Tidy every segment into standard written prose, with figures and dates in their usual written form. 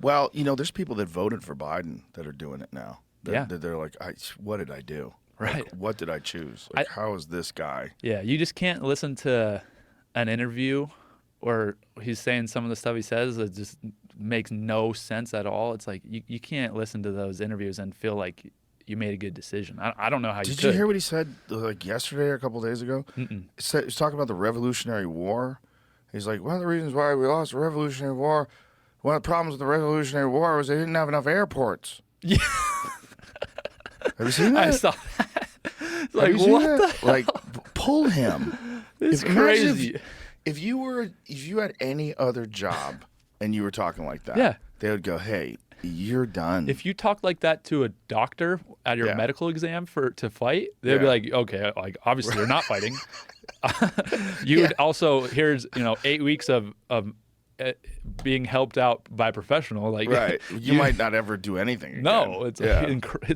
Well, there's people that voted for Biden that are doing it now. They're like, what did I do? Right. Like, what did I choose? Like, how is this guy? Yeah, you just can't listen to an interview or he's saying some of the stuff he says that just makes no sense at all. It's like you can't listen to those interviews and feel like you made a good decision. I don't know how you could. Did you hear what he said like yesterday or a couple days ago? Mm-mm. He was talking about the Revolutionary War. He's like, one of the reasons why we lost the Revolutionary War, one of the problems with the Revolutionary War was they didn't have enough airports. Yeah. Have you seen that? I saw that. It's like, what the Like, pull him. It's crazy. If you had any other job and you were talking like that, Yeah. they would go, hey, you're done. If you talk like that to a doctor at your medical exam to fight, they'd be like, okay, like obviously you're not fighting. You would also, here's 8 weeks of being helped out by a professional, like right. You might not ever do anything again. No, it's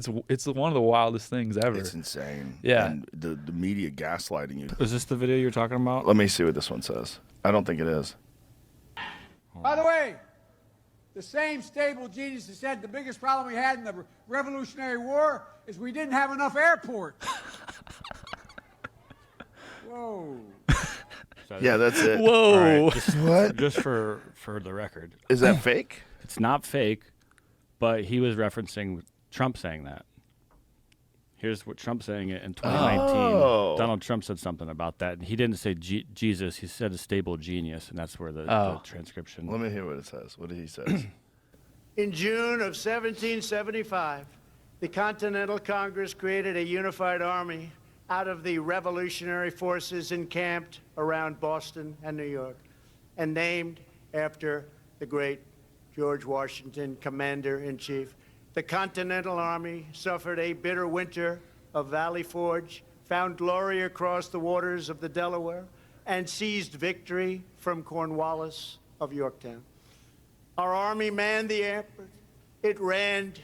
one of the wildest things ever. It's insane. Yeah, and the media gaslighting you. Is this the video you're talking about? Let me see what this one says. I don't think it is. By the way, the same stable genius that said the biggest problem we had in the Revolutionary War is we didn't have enough airports. Whoa. Yeah, that's it. Whoa. Right, What? Just for the record. Is that fake? It's not fake, but he was referencing Trump saying that. Here's what Trump saying it in 2019. Oh. Donald Trump said something about that. And he didn't say Jesus. He said a stable genius, and that's where the transcription. Let me hear what it says. What did he say? In June of 1775, the Continental Congress created a unified army out of the revolutionary forces encamped around Boston and New York, and named after the great George Washington, Commander-in-Chief. The Continental Army suffered a bitter winter of Valley Forge, found glory across the waters of the Delaware, and seized victory from Cornwallis of Yorktown. Our army manned the airport. It ran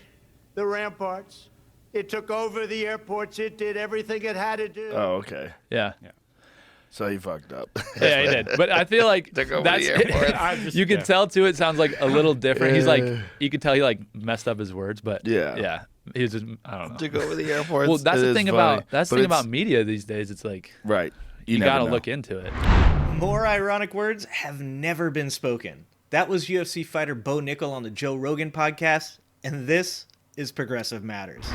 the ramparts. It took over the airports. It did everything it had to do. Oh, okay. Yeah. So he fucked up. Yeah, he did. But I feel like Took over that's the airport. you can tell too. It sounds like a little different. He's like, you can tell he like messed up his words, but yeah, he was just, I don't know. Took over the airports. Well, that's the thing funny. about media these days. It's like right. You never got to know. look into it. More ironic words have never been spoken. That was UFC fighter Bo Nickal on the Joe Rogan podcast, and this is Progressive Matters.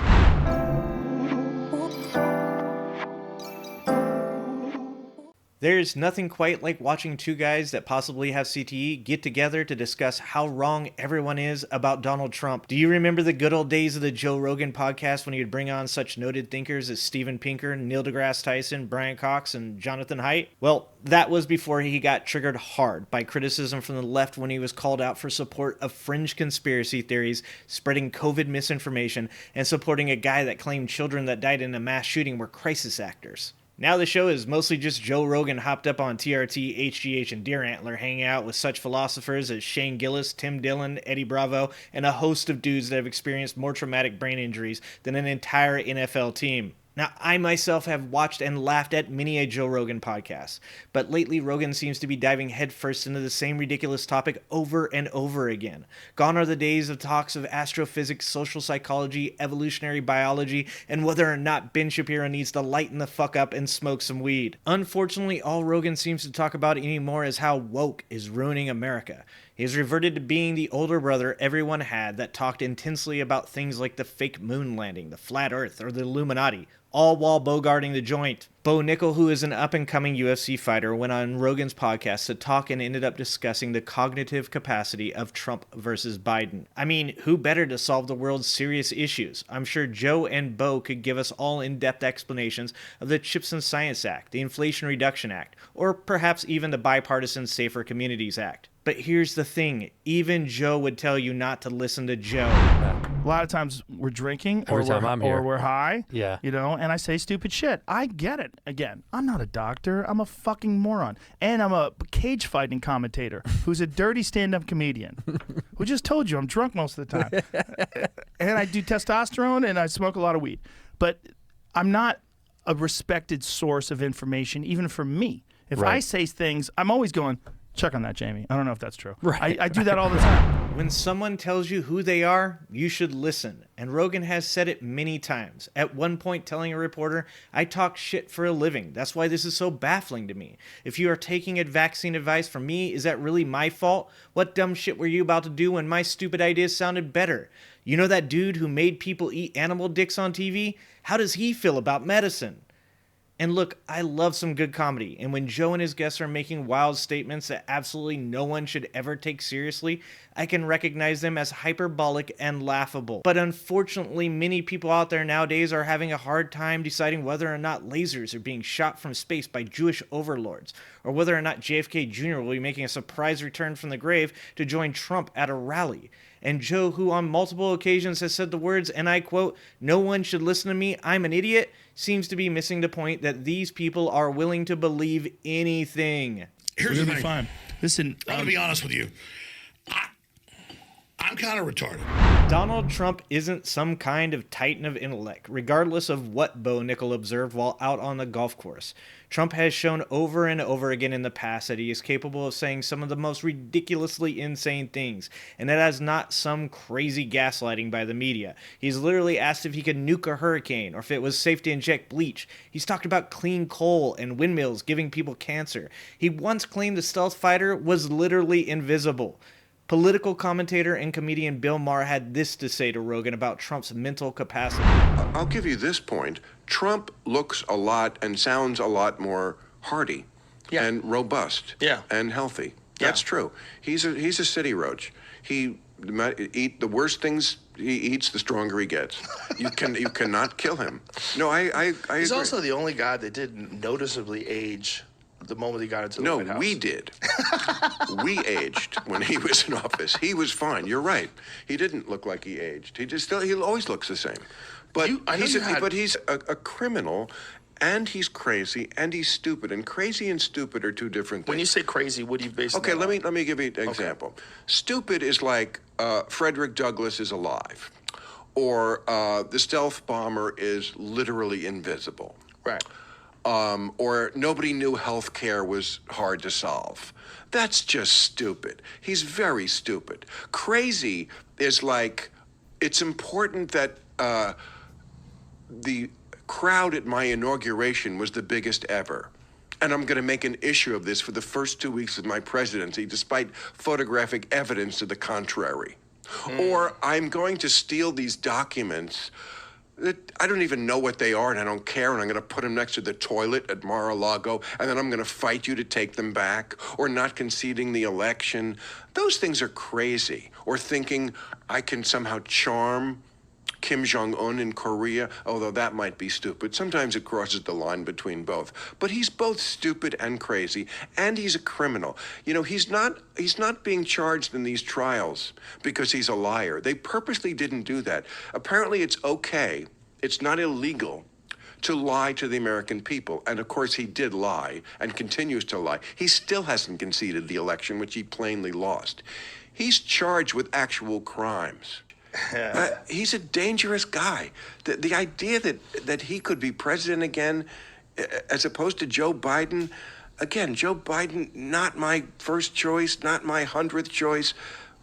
There's nothing quite like watching two guys that possibly have CTE get together to discuss how wrong everyone is about Donald Trump. Do you remember the good old days of the Joe Rogan podcast when he would bring on such noted thinkers as Steven Pinker, Neil deGrasse Tyson, Brian Cox, and Jonathan Haidt? Well, that was before he got triggered hard by criticism from the left when he was called out for support of fringe conspiracy theories, spreading COVID misinformation, and supporting a guy that claimed children that died in a mass shooting were crisis actors. Now the show is mostly just Joe Rogan hopped up on TRT, HGH, and Deer Antler hanging out with such philosophers as Shane Gillis, Tim Dillon, Eddie Bravo, and a host of dudes that have experienced more traumatic brain injuries than an entire NFL team. Now, I myself have watched and laughed at many a Joe Rogan podcast, but lately Rogan seems to be diving headfirst into the same ridiculous topic over and over again. Gone are the days of talks of astrophysics, social psychology, evolutionary biology, and whether or not Ben Shapiro needs to lighten the fuck up and smoke some weed. Unfortunately, all Rogan seems to talk about anymore is how woke is ruining America. He has reverted to being the older brother everyone had that talked intensely about things like the fake moon landing, the flat earth, or the Illuminati, all while bogarting the joint. Bo Nickal, who is an up-and-coming UFC fighter, went on Rogan's podcast to talk and ended up discussing the cognitive capacity of Trump versus Biden. I mean, who better to solve the world's serious issues? I'm sure Joe and Bo could give us all in-depth explanations of the CHIPS and Science Act, the Inflation Reduction Act, or perhaps even the Bipartisan Safer Communities Act. But here's the thing, even Joe would tell you not to listen to Joe. A lot of times we're drinking or we're high, Yeah. and I say stupid shit. I get it. Again, I'm not a doctor. I'm a fucking moron. And I'm a cage fighting commentator who's a dirty stand-up comedian who just told you I'm drunk most of the time. And I do testosterone and I smoke a lot of weed. But I'm not a respected source of information, even for me. If I say things, I'm always going, check on that, Jamie. I don't know if that's true. Right. I do that all the time. When someone tells you who they are, you should listen. And Rogan has said it many times. At one point telling a reporter, I talk shit for a living. That's why this is so baffling to me. If you are taking vaccine advice from me, is that really my fault? What dumb shit were you about to do when my stupid ideas sounded better? You know that dude who made people eat animal dicks on TV? How does he feel about medicine? And look, I love some good comedy, and when Joe and his guests are making wild statements that absolutely no one should ever take seriously, I can recognize them as hyperbolic and laughable. But unfortunately, many people out there nowadays are having a hard time deciding whether or not lasers are being shot from space by Jewish overlords, or whether or not JFK Jr. will be making a surprise return from the grave to join Trump at a rally. And Joe, who on multiple occasions has said the words, and I quote, no one should listen to me, I'm an idiot, seems to be missing the point that these people are willing to believe anything. Here's We're the gonna be thing. fine. Listen, I'm going to be honest with you. I'm kind of retarded. Donald Trump isn't some kind of titan of intellect, regardless of what Bo Nickal observed while out on the golf course. Trump has shown over and over again in the past that he is capable of saying some of the most ridiculously insane things, and that is not some crazy gaslighting by the media. He's literally asked if he could nuke a hurricane, or if it was safe to inject bleach. He's talked about clean coal and windmills giving people cancer. He once claimed the stealth fighter was literally invisible. Political commentator and comedian Bill Maher had this to say to Rogan about Trump's mental capacity. I'll give you this point. Trump looks a lot and sounds a lot more hearty and robust and healthy. That's true. He's a city roach. He eat the worst things he eats, the stronger he gets. You cannot kill him. No, I He's agree. also the only guy that didn't noticeably age the moment he got into the White House. No, we did. We aged when he was in office. He was fine. You're right. He didn't look like he aged. He always looks the same. But he's a criminal, and he's crazy, and he's stupid. And crazy and stupid are two different things. When you say crazy, what do you base Okay, that on? let me give you an example. Stupid is like Frederick Douglass is alive, or the stealth bomber is literally invisible. Right. Or nobody knew health care was hard to solve. That's just stupid. He's very stupid. Crazy is like, it's important that the crowd at my inauguration was the biggest ever. And I'm going to make an issue of this for the first 2 weeks of my presidency, despite photographic evidence to the contrary. Or I'm going to steal these documents I don't even know what they are, and I don't care, and I'm going to put them next to the toilet at Mar-a-Lago, and then I'm going to fight you to take them back, or not conceding the election. Those things are crazy. Or thinking I can somehow charm Kim Jong-un in Korea, although that might be stupid. Sometimes it crosses the line between both. But he's both stupid and crazy, and he's a criminal. You know, he's not being charged in these trials because he's a liar. They purposely didn't do that. Apparently it's okay, it's not illegal to lie to the American people. And of course he did lie and continues to lie. He still hasn't conceded the election, which he plainly lost. He's charged with actual crimes. He's a dangerous guy. The idea that he could be president again, as opposed to Joe Biden, again, Joe Biden, not my first choice, not my 100th choice,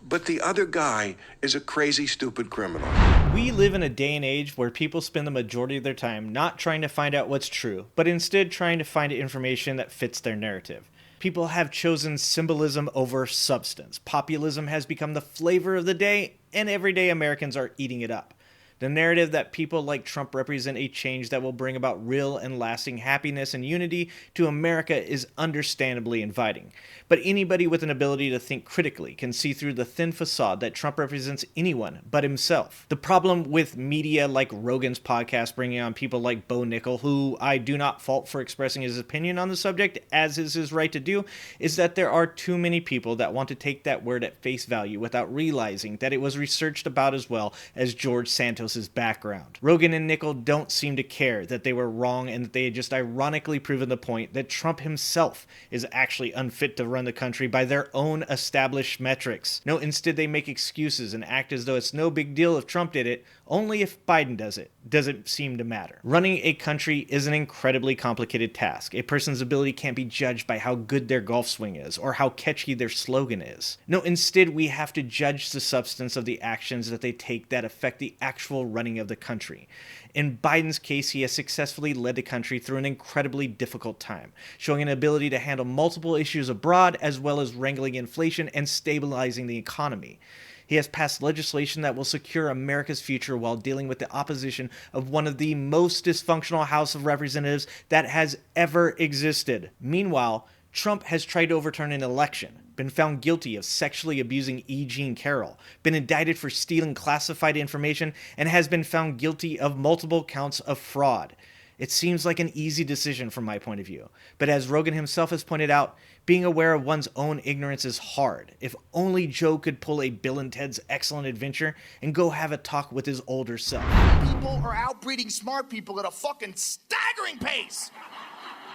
but the other guy is a crazy, stupid criminal. We live in a day and age where people spend the majority of their time not trying to find out what's true, but instead trying to find information that fits their narrative. People have chosen symbolism over substance. Populism has become the flavor of the day, and everyday Americans are eating it up. The narrative that people like Trump represent a change that will bring about real and lasting happiness and unity to America is understandably inviting. But anybody with an ability to think critically can see through the thin facade that Trump represents anyone but himself. The problem with media like Rogan's podcast bringing on people like Bo Nickal, who I do not fault for expressing his opinion on the subject, as is his right to do, is that there are too many people that want to take that word at face value without realizing that it was researched about as well as George Santos Bezos' background. Rogan and Nickal don't seem to care that they were wrong and that they had just ironically proven the point that Trump himself is actually unfit to run the country by their own established metrics. No, instead they make excuses and act as though it's no big deal if Trump did it, only if Biden does it. Doesn't seem to matter. Running a country is an incredibly complicated task. A person's ability can't be judged by how good their golf swing is or how catchy their slogan is. No, instead we have to judge the substance of the actions that they take that affect the actual running of the country. In Biden's case, he has successfully led the country through an incredibly difficult time, showing an ability to handle multiple issues abroad as well as wrangling inflation and stabilizing the economy. He has passed legislation that will secure America's future while dealing with the opposition of one of the most dysfunctional House of Representatives that has ever existed. Meanwhile, Trump has tried to overturn an election, been found guilty of sexually abusing E. Jean Carroll, been indicted for stealing classified information, and has been found guilty of multiple counts of fraud. It seems like an easy decision from my point of view, but as Rogan himself has pointed out, being aware of one's own ignorance is hard. If only Joe could pull a Bill and Ted's Excellent Adventure and go have a talk with his older self. People are outbreeding smart people at a fucking staggering pace,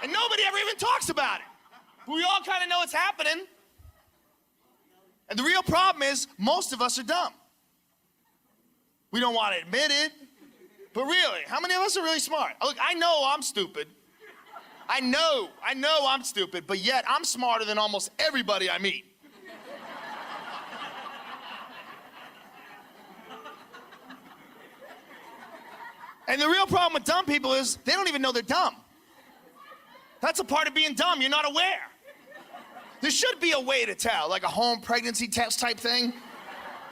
and nobody ever even talks about it. But we all kind of know it's happening. And the real problem is most of us are dumb. We don't want to admit it. But really, how many of us are really smart? Look, I know I'm stupid. I know I'm stupid, but yet I'm smarter than almost everybody I meet. And the real problem with dumb people is they don't even know they're dumb. That's a part of being dumb, you're not aware. There should be a way to tell, like a home pregnancy test type thing.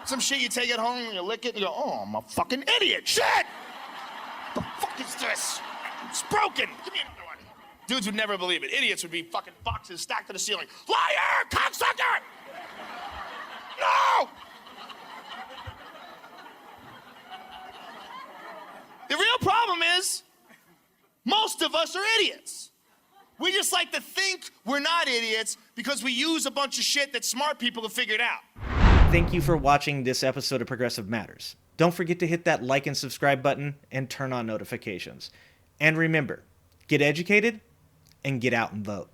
Some shit you take at home and you lick it and you go, oh, I'm a fucking idiot. Shit! The fuck is this? It's broken. Give me another one. Dudes would never believe it. Idiots would be fucking boxes stacked to the ceiling. Liar! Cocksucker! No! The real problem is most of us are idiots. We just like to think we're not idiots because we use a bunch of shit that smart people have figured out. Thank you for watching this episode of Progressive Matters. Don't forget to hit that like and subscribe button and turn on notifications. And remember, get educated and get out and vote.